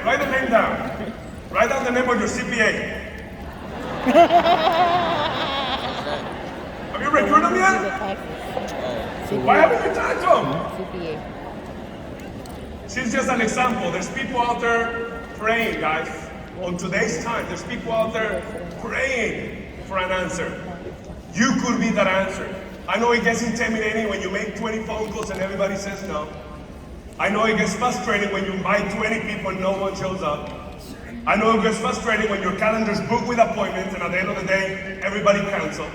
Write the name down. Write down the name of your CPA. Have you recruited them yet? Why haven't you talked to them? CPA. She's just an example. There's people out there praying, guys. On today's time, there's people out there praying for an answer. You could be that answer. I know it gets intimidating when you make 20 phone calls and everybody says no. I know it gets frustrating when you invite 20 people and no one shows up. I know it gets frustrating when your calendar's booked with appointments and at the end of the day, everybody cancels.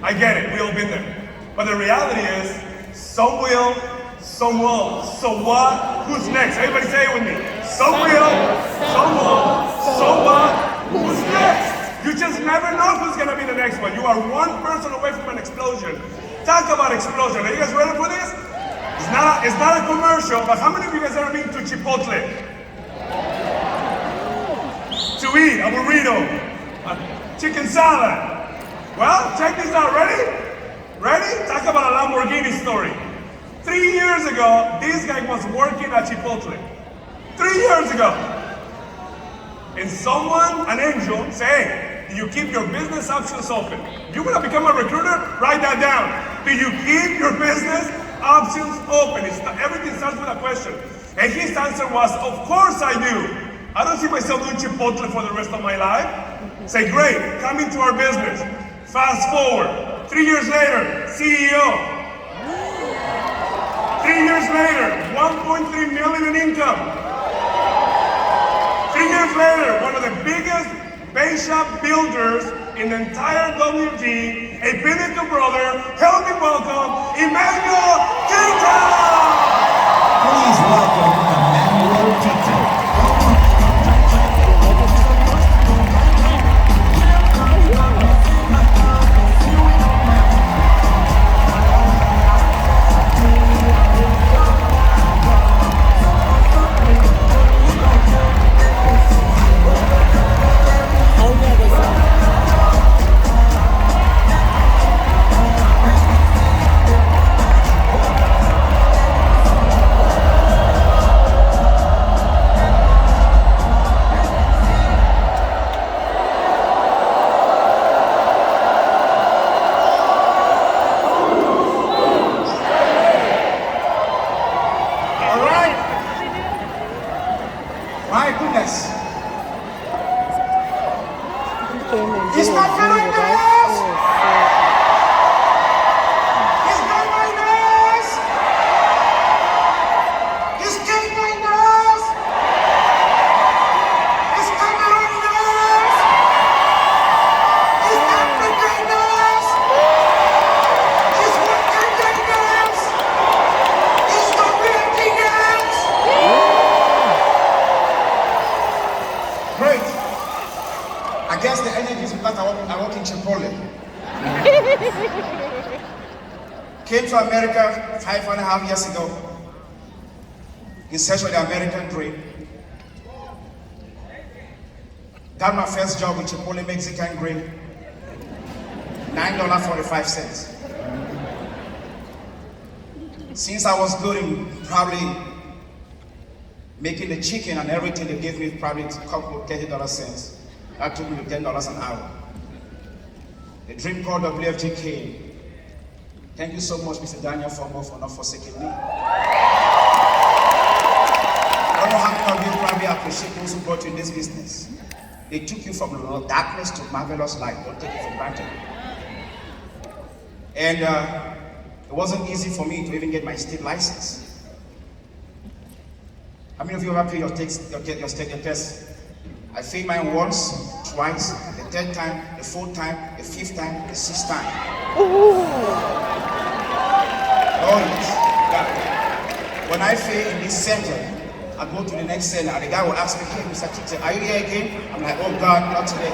I get it, we all been there. But the reality is, some will, some won't. So what? Who's next? Everybody say it with me. Some will, some won't. So what? Who's next? You just never know who's gonna be the next one. You are one person away from an explosion. Talk about explosion. Are you guys ready for this? It's not a commercial, but how many of you guys ever been to Chipotle? To eat a burrito, a chicken salad. Well, check this out. Ready? Ready? Talk about a Lamborghini story. 3 years ago, this guy was working at Chipotle. 3 years ago. And someone, an angel, say, hey, do you keep your business options open? You want to become a recruiter? Write that down. Do you keep your business options open? Everything starts with a question. And his answer was, of course I do. I don't see myself doing Chipotle for the rest of my life. Say, great, come into our business. Fast forward. 3 years later, CEO. 3 years later, 1.3 million in income. 3 years later, one of the biggest base shop builders in the entire WFG, a Pinnacle brother. Help me welcome Emmanuel Tito! Please welcome Emmanuel Tito. My goodness. Is my fellow in the house? Is my nose? Is Kate my nose? Is Cameroon nose? Is Africa nose? Is Wakanda nose? Is WFG nose? Great. I guess the energy is because I work in Chipotle. Came to America 5.5 years ago in search of the American dream. Got my first job with Chipotle Mexican Grill, $9.45. Since I was good in probably making the chicken and everything, they gave me probably a couple of $30 cents. That took me to $10 an hour. The dream called WFG came. Thank you so much, Mr. Daniel Fomo, for not forsaking me. I don't know how many of you probably appreciate those who brought you in this business. They took you from darkness to marvelous light. Don't take it for granted. And it wasn't easy for me to even get my state license. How many of you have paid your state test? I failed mine once, twice, the third time, the fourth time, the fifth time, the sixth time. Oh yes. Yeah. When I fail in this center, I go to the next center and the guy will ask me, hey, Mr. Tite, are you here again? I'm like, oh God, not today.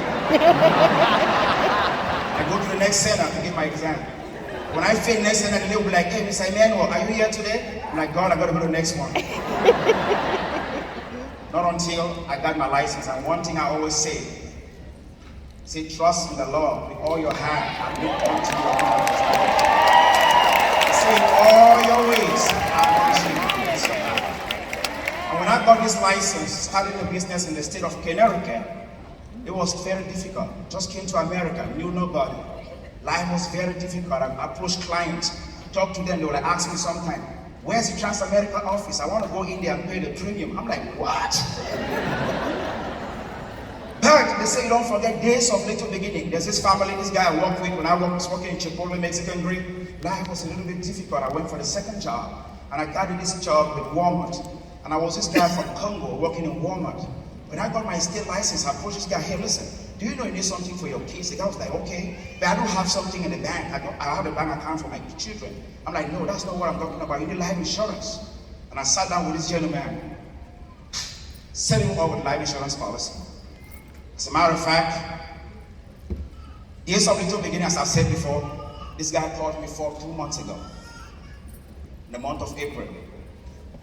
I go to the next center to get my exam. When I fail next center, they will be like, hey, Mr. Emmanuel, are you here today? I'm like, God, I gotta go to the next one. Not until I got my license. And one thing I always say, trust in the Lord with all your heart and look unto your own understanding. Say in all your ways, I want you to bless your heart. And when I I got this license, started a business in the state of Connecticut, it was very difficult. Just came to America, knew nobody. Life was very difficult. I approached clients, talked to them, they would ask me sometimes, where's the Trans-America office? I want to go in there and pay the premium. I'm like, what? But they say, don't forget days of little beginning. There's this family, this guy I work with, when I was working in Chipotle, Mexican Grill, life was a little bit difficult. I went for the second job, and I got this job with Walmart. And I was this guy from Congo working in Walmart. When I got my state license, I approached this guy, hey, listen, do you know you need something for your kids? The guy was like, okay, but I don't have something in the bank. I have a bank account for my children. I'm like, no, that's not what I'm talking about. You need life insurance. And I sat down with this gentleman, set him up with life insurance policy. As a matter of fact, years of little beginning, as I've said before, this guy called me 2 months ago, in the month of April.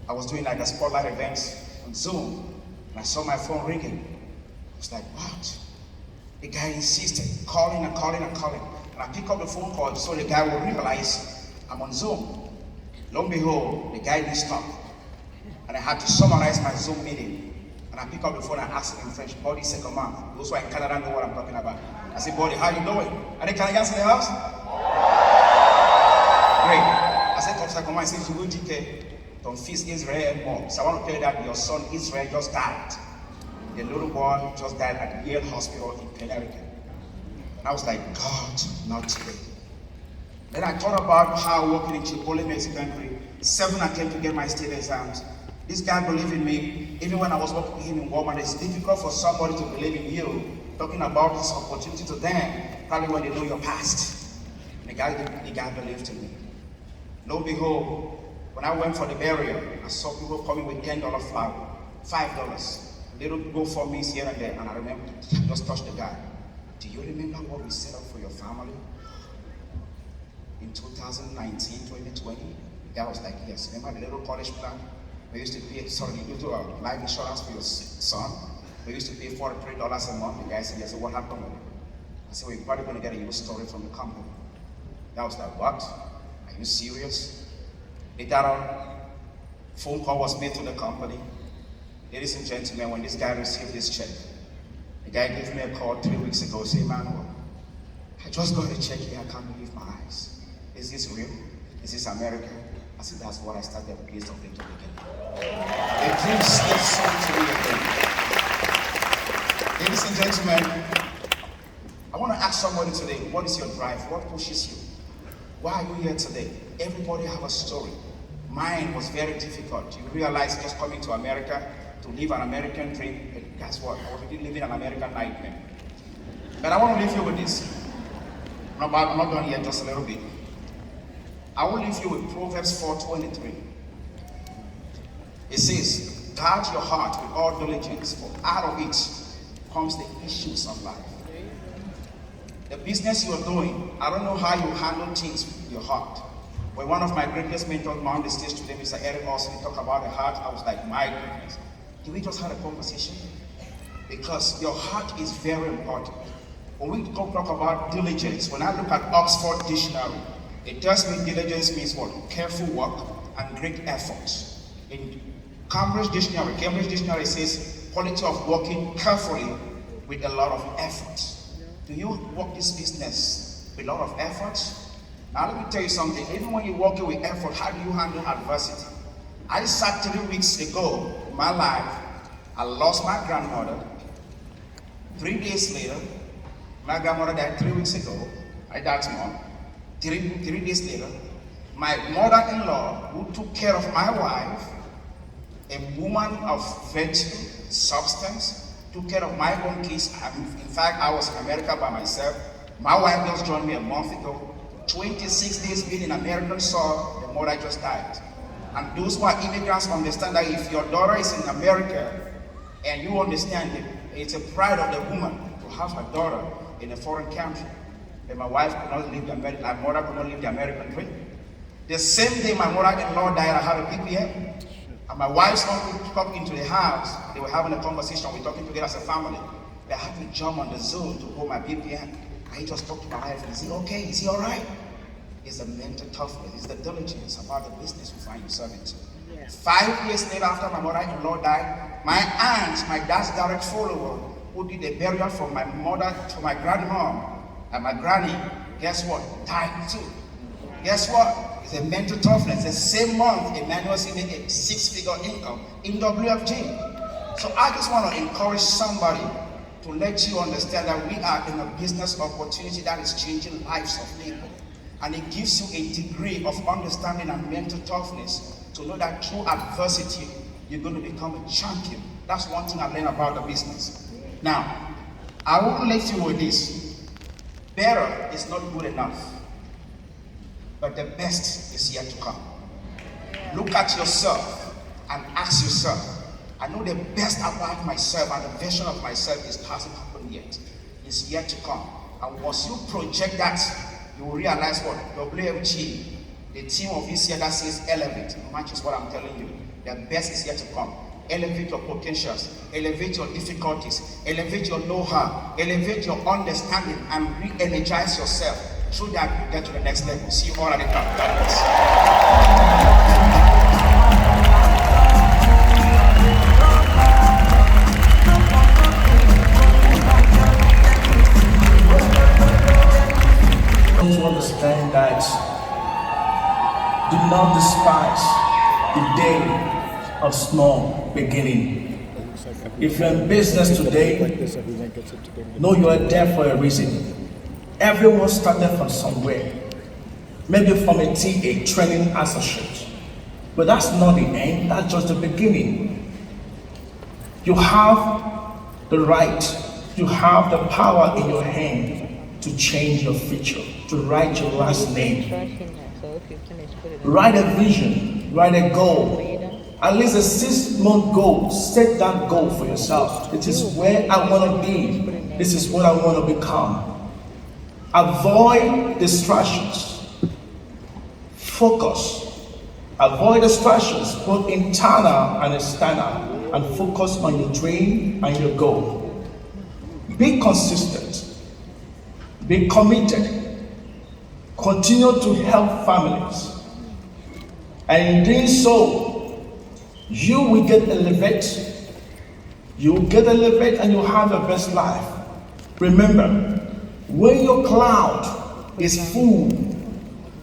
I was doing like a spotlight event on Zoom, and I saw my phone ringing. I was like, what? The guy insisted, calling and calling and calling. And I pick up the phone call so the guy will realize I'm on Zoom. Lo and behold, the guy didn't stop. And I had to summarize my Zoom meeting. And I pick up the phone and ask him in French, Buddy, c'est comment? Those who are in Canada know what I'm talking about. I said, Buddy, how you doing? Are the Canadians in the house? Great. I said, comme ça, comment? He said, je veux dire que ton fils Israel est mort. So I want to tell you that your son Israel just died. The little boy just died at Yale Hospital in Connecticut. And I was like, God, not today. Then I thought about how working in Chipotle, Mexican Grill, 7 I came to get my state exams. This guy believed in me. Even when I was working with him in Walmart, it's difficult for somebody to believe in you, talking about this opportunity to them, probably when they know your past. And the guy believed in me. Lo and behold, when I went for the burial, I saw people coming with $10 flour, $5. Little GoFundMes here and there, and I remember, I just touched the guy. Do you remember what we set up for your family in 2019, 2020? The guy was like, yes. Remember the little college plan? We used to pay, you do a life insurance for your son. We used to pay $43 a month. The guy said, yes, so what happened with it? I said, well, you're probably going to get a used story from the company. The guy was like, what? Are you serious? Later on, phone call was made to the company. Ladies and gentlemen, when this guy received this check, the guy gave me a call 3 weeks ago, say, Manuel, I just got a check here, I can't believe my eyes. Is this real? Is this America? I said, that's what I started the place of little beginning. The dream still so to me again. Ladies and gentlemen, I want to ask somebody today, what is your drive? What pushes you? Why are you here today? Everybody have a story. Mine was very difficult. You realize just coming to America, to live an American dream, and guess what? I was already living an American nightmare. But I want to leave you with this. I'm not done yet, just a little bit. I will leave you with Proverbs 4:23. It says, guard your heart with all diligence, for out of it comes the issues of life. The business you are doing, I don't know how you handle things with your heart. When one of my greatest mentors on the stage today, Mr. Eric Austin, talked about the heart, I was like, my goodness. Did we just have a conversation? Because your heart is very important. When we talk about diligence, when I look at Oxford Dictionary, it tells me diligence means what? Careful work and great effort. In Cambridge Dictionary says quality of working carefully with a lot of effort. Do you work this business with a lot of effort? Now let me tell you something, even when you're working with effort, how do you handle adversity? I sat 3 weeks ago in my life, I lost my grandmother. 3 days later, my grandmother died 3 weeks ago, my dad's mom. 3 days later, my mother-in-law, who took care of my wife, a woman of virtue, substance, took care of my own kids. In fact, I was in America by myself. My wife just joined me a month ago. 26 days being in American soil, the mother just died. And those who are immigrants understand that if your daughter is in America and you understand it, it's a pride of the woman to have her daughter in a foreign country. And my wife could not live my mother could not live the American dream. The same day my mother-in-law died, I had a PPM. And my wife's uncle come into the house. They were having a conversation. We're talking together as a family. They had to jump on the Zoom to hold my BPM. And he just talked to my wife. Is he okay? Is he all right? It's the mental toughness. It's the diligence about the business you find yourself into. 5 years later, after my mother-in-law died, my aunt, my dad's direct follower, who did a burial for my mother, for my grandmom, and my granny, guess what? Died too. Guess what? It's a mental toughness. The same month, Emmanuel's made a 6-figure income in WFG. So I just want to encourage somebody to let you understand that we are in a business opportunity that is changing lives of people. And it gives you a degree of understanding and mental toughness to know that through adversity, you're going to become a champion. That's one thing I learned about the business. Now, I will leave you with this. Better is not good enough, but the best is yet to come. Look at yourself and ask yourself, I know the best about myself and the version of myself hasn't happened yet. It's yet to come. And once you project that, you will realize what? WFG, the team of this year that says elevate, matches what I'm telling you. The best is yet to come. Elevate your potentials, elevate your difficulties, elevate your know-how, elevate your understanding, and re-energize yourself. Through that, you get to the next level. See you all at the top. God bless. To understand that do not despise the day of small beginning. If you're in business today, know you are there for a reason. Everyone started from somewhere, maybe from a TA, training associate. But that's not the end, that's just the beginning. You have the right, you have the power in your hand to change your future, to write your last name. Write a vision, write a goal. At least a 6-month goal. Set that goal for yourself. It is where I want to be. This is what I want to become. Avoid distractions. Focus. Avoid distractions, both internal and external, and focus on your dream and your goal. Be consistent. Be committed. Continue to help families. And in doing so, you will get elevated. You will get elevated and you'll have your best life. Remember, when your cloud is full,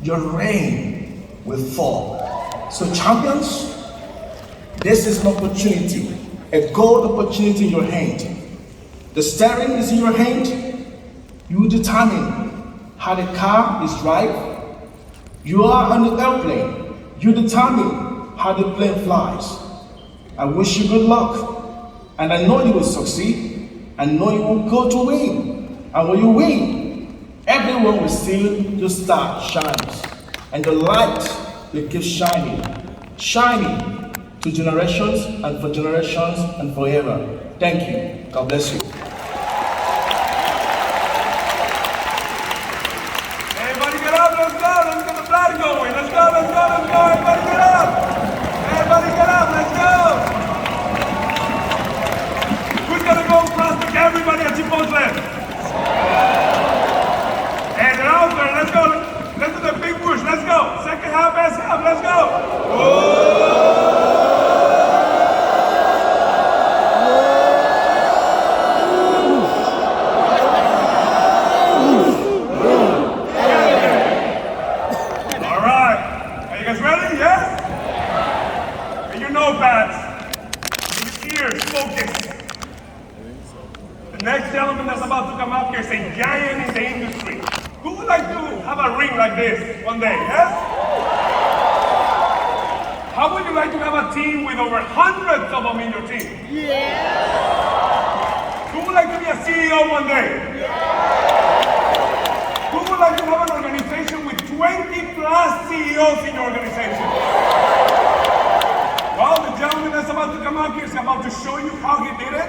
your rain will fall. So champions, this is an opportunity, a gold opportunity in your hand. The steering is in your hand. You determine how the car is driven. You are on the airplane. You determine how the plane flies. I wish you good luck. And I know you will succeed. I know you will go to win. And when you win, everyone will see your star shines. And the light will keep shining. Shining to generations and for generations and forever. Thank you. God bless you. Everybody get up, let's go. Let's get the flag going. Let's go, let's go, let's go. Everybody get up. Everybody get up, let's go! Who's gonna go across the everybody at Chipotle? And they're out there, let's go. Let's do the big push, let's go. Second half, best half, let's go. Whoa. All right, are you guys ready? Yes? Notepads, ears, focus. The next gentleman that's about to come up here is a giant in the industry. Who would like to have a ring like this one day, yes? How would you like to have a team with over hundreds of them in your team? Yeah. Who would like to be a CEO one day? Yeah. Who would like to have an organization with 20 plus CEOs in your organization? Well, the gentleman that's about to come up here is about to show you how he did it.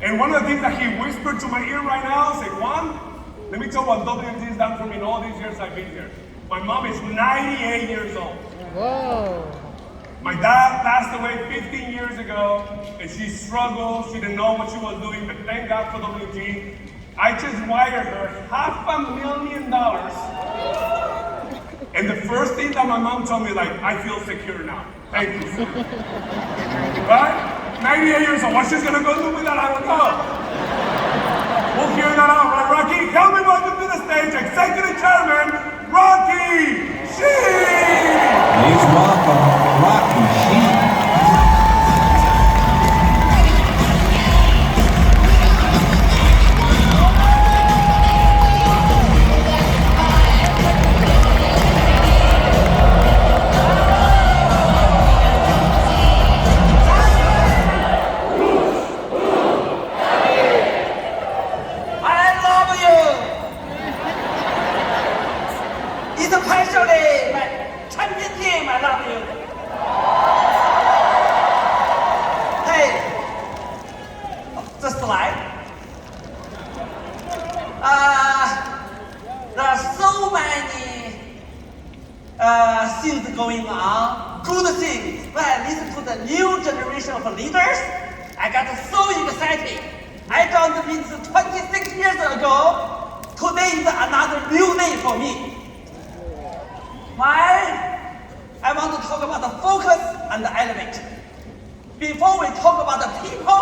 And one of the things that he whispered to my ear right now, say, Juan, let me tell you what WFG has done for me in all these years I've been here. My mom is 98 years old. Whoa. My dad passed away 15 years ago, and she struggled. She didn't know what she was doing, but thank God for WFG. I just wired her $500,000. And the first thing that my mom told me, like, I feel secure now. Thank you. Right? 98 years old. What she's gonna go do with that, I don't know. We'll hear that out, right, Rocky? Help me welcome to the stage, Executive Chairman, Rocky Sheen! Please welcome Rocky Sheen. Especially my champion team, I love you. Hey, the slide. There are so many things going on, good things. When I listen to the new generation of leaders, I got so excited. I joined the business 26 years ago. Today is another new day for me. I want to talk about the focus and the elevate. Before we talk about the people,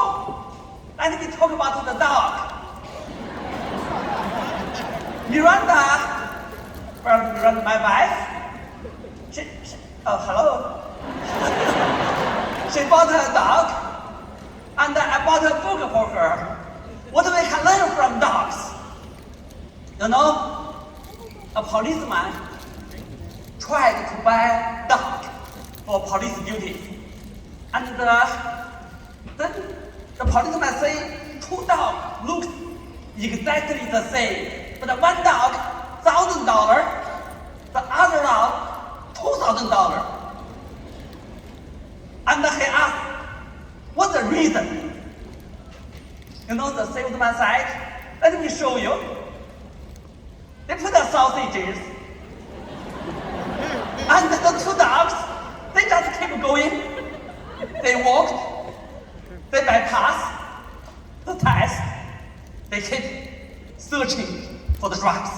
let me talk about the dog. Miranda, my wife, hello. She bought a dog, and I bought a book for her. What we can learn from dogs? You know, a policeman tried to buy dog for police duty. And then the policeman say, 2 dogs look exactly the same, but one dog, $1,000, the other dog, $2,000. And he asked, what's the reason? You know, the salesman said, let me show you. They put the sausages, and the 2 dogs, they just keep going. They walked, they bypassed the test, they keep searching for the drugs.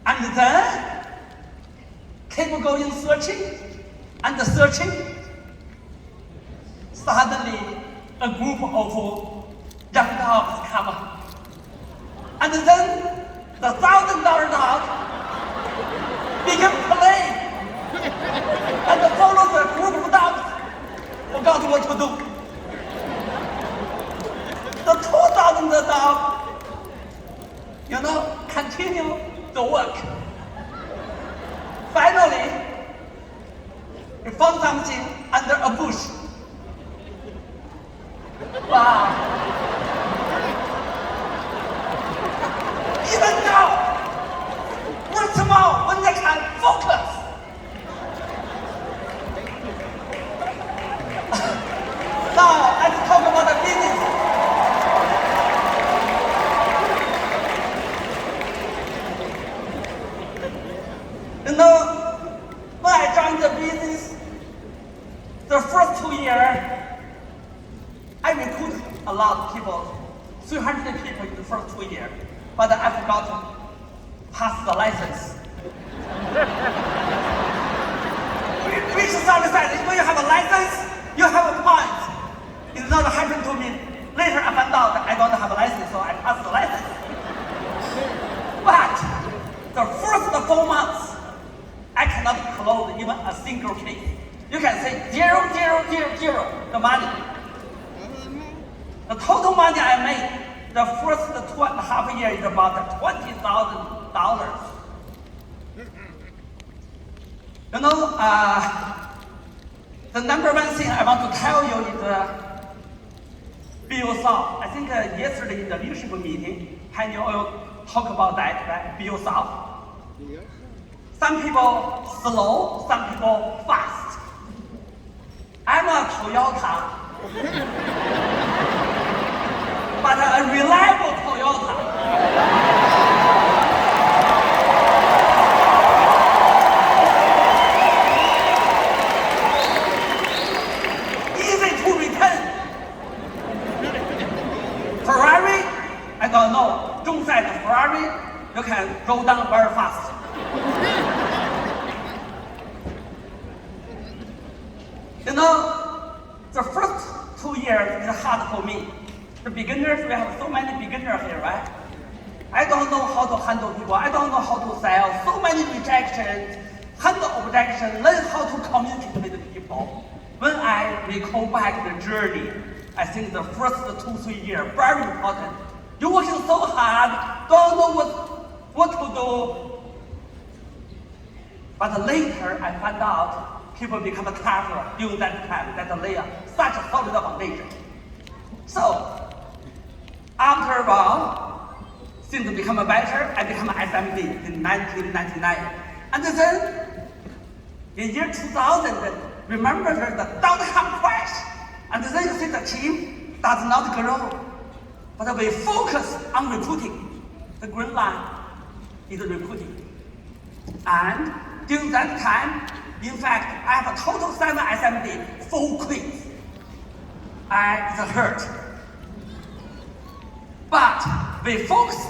And then, keep going searching, and searching. Suddenly, a group of young dogs come up. And then, the $1,000 dog began playing and followed the group of dogs, forgot what to do. The $2,000 dog, you know, continue the work. Finally, he found something under a bush. Wow. Even now, once more, when they can focus. Now, let's talk about the business. You know, when I joined the business, the first 2 years, I recruited a lot of people, 300 people in the first 2 years, but I forgot to pass the license. Which sounds like when you have a license, you have a point. It's not happened to me. Later I found out that I don't have a license, so I passed the license. But the first 4 months, I cannot close even a single case. You can say 0, 0, 0, 0, the money. The total money I made the first 2.5 years is about $20,000. You know, the number one thing I want to tell you is Bill South. I think yesterday in the leadership meeting, Penny Oil talked about that, right? Bill South. Yeah. Some people slow, some people fast. I'm a Toyota. But a reliable Toyota. Easy to return. Ferrari, I don't know. Don't say the Ferrari, you can roll down very fast. You know, the first 2 years is hard for me. The beginners, we have so many beginners here, right? I don't know how to handle people. I don't know how to sell. So many rejections, handle objection, learn how to communicate with people. When I recall back the journey, I think the first 2-3 years very important. You're working so hard, don't know what to do. But later I found out people become tougher during that time, that layer, such a solid foundation. So after a while, things become better. I become SMD in 1999. And then in year 2000, remember the dot-com crash. And then you see the team does not grow. But we focus on recruiting. The green line is recruiting. And during that time, in fact, I have a total 7 SMD, 4 quits. It's hurt. But we focused,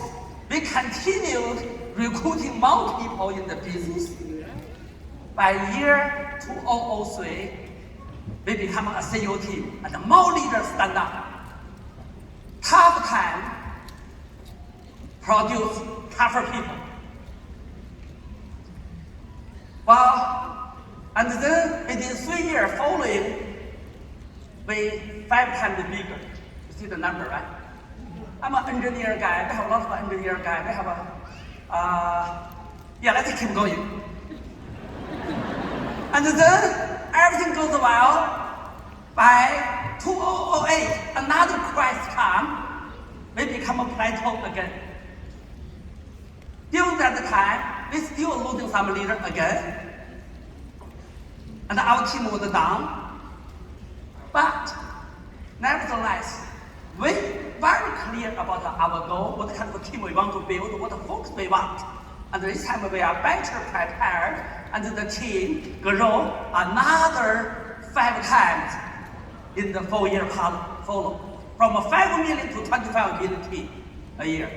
we continued recruiting more people in the business. By year 2003, we become a CEO team and more leaders stand up. Tough time produce tougher people. Well, and then within 3 years following, we 5 times bigger. You see the number, right? I'm an engineer guy. We have a lot of engineer guys. We have let's keep going. And then everything goes well. By 2008, another crisis comes. We become a plateau again. During that time, we still losing some leaders again. And our team was down. But nevertheless, we very clear about our goal, what kind of team we want to build, what focus we want. And this time we are better prepared, and the team grow another 5 times in the 4-year follow. From 5 million to 25 million team a year.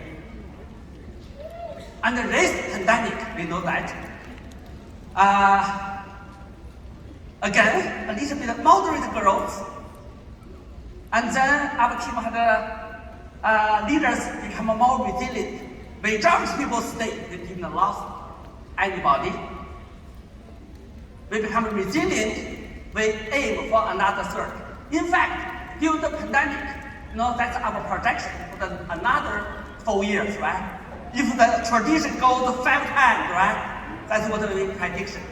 And this pandemic, we know that. Again, a little bit of moderate growth. And then our team had leaders become more resilient. Majority of people stay, they didn't lose anybody. We become resilient, we aim for another third. In fact, during the pandemic, that's our projection for another 4 years, right? If the tradition goes 5 times, right? That's what we prediction.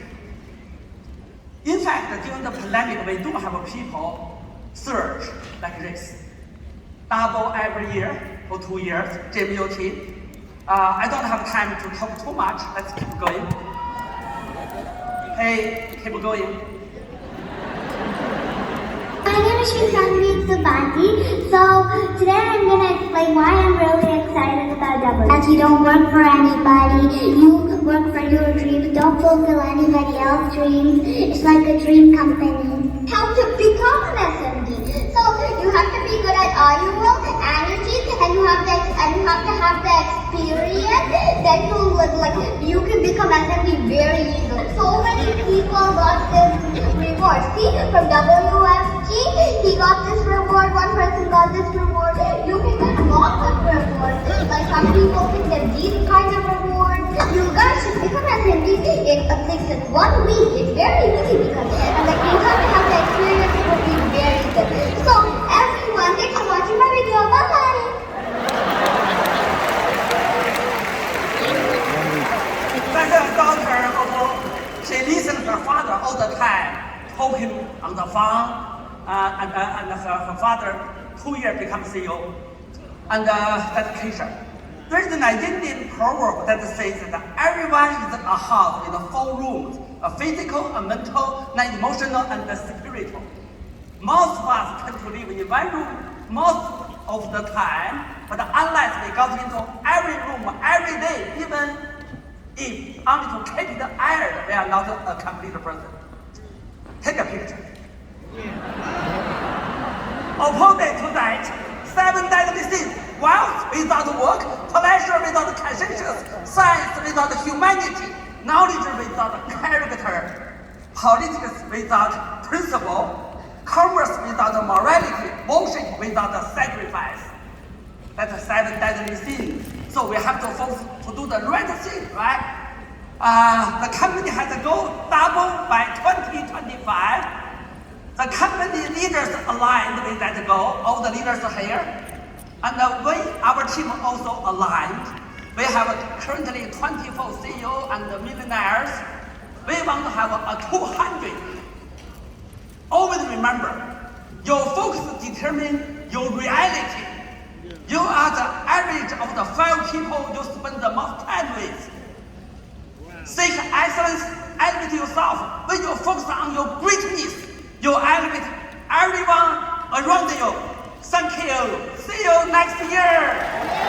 In fact, during the pandemic, we do have people surge like this. Double every year for 2 years, JMU team. I don't have time to talk too much. Let's keep going. Hey, keep going. My name is Shrikranvi Subhati. So today I'm going to explain why I'm really excited about WFG. As you don't work for anybody, you work for your dreams. Don't fulfill anybody else's dreams. It's like a dream company. How to become an SMD? So you have to be good at IUL, energy, and you have to have the experience. Then you can become SMD very easily. So many people got this reward. See, from WFG, he got this reward. One person got this reward. You can get lots of rewards. Like some people can get these kind of rewards. You guys should become SMD in 1 week. It's very easy because you have to have the experience. It will be very good. So everyone, thanks for watching my video. Bye. That's a daughter, she listens to her father all the time, talking on the phone, and her father 2 years become CEO. And dedication. There is a Nigerian proverb that says that everyone is a house with 4 rooms, a physical, a mental, an emotional, and a spiritual. Most of us tend to live in 1 room most of the time, but unless we got into every room every day, even if only to keep it aired, we are not a complete person. Take a picture. Opposite to that, 7 deadly sins: wealth without work, pleasure without conscience, science without humanity, knowledge without character, politics without principle, commerce without morality, worship without sacrifice. That's the 7 deadly sins. So we have to focus to do the right thing, right? The company has a goal double by 2025. The company leaders aligned with that goal. All the leaders are here, and our team also aligned. We have currently 24 CEO and millionaires. We want to have a 200. Always remember, your focus determines your reality. You are the average of the 5 people you spend the most time with. Seek excellence, elevate yourself. When you focus on your greatness, you elevate everyone around you. Thank you. See you next year.